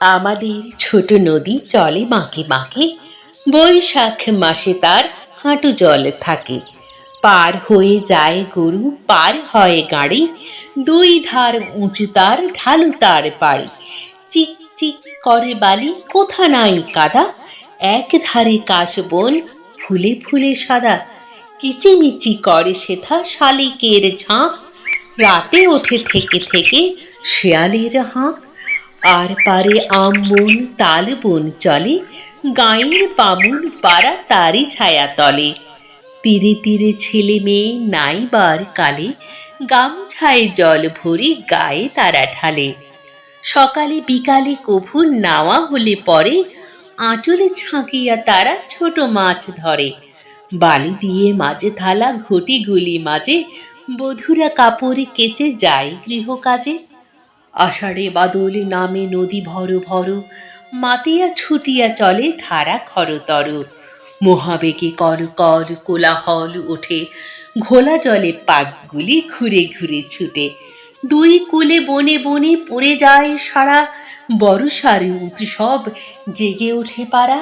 আমাদের ছোট নদী চলে বাঁকে বাঁকে, বৈশাখ মাসে তার হাঁটু জল থাকে। পার হয়ে যায় গরু, পার হয় গাড়ি, দুই ধার উঁচু তার, ঢালু তার পাড়ি। চিক চিক করে বালি, কোথা নাই কাদা, এক ধারে কাশবন, ফুলে ফুলে সাদা। কিচিমিচি করে সেথা শালিকের ঝাঁক, রাতে ওঠে থেকে থেকে শেয়ালের হাঁক। আর পারে আম বন তাল বন চলে, গাঁয়ের বামুন পাড়া তারই ছায়া তলে। তীরে তীরে ছেলে মেয়ে নাইবার কালে, গামছায় জল ভরি গায়ে তারা ঢালে। সকালে বিকালে কভু নাওয়া হলে পরে, আঁচলে ছাঁকিয়া তারা ছোট মাছ ধরে। বালি দিয়ে মাঝে থালা ঘটি গুলি মাঝে, বধূরা কাপড়ে কেচে যায় গৃহকাজে। আষাঢ়ে বাদল নামে নদী ভর ভর, মাতিয়া ছুটিয়া চলে ধারা খরতর। মহাবেগে কল কল কোলাহল ওঠে, ঘোলা জলে পাকগুলি ঘুরে ঘুরে ছুটে। দুই কূলে বনে বনে পড়ে যায় সারা, বর্ষার উৎসব জেগে ওঠে পাড়া।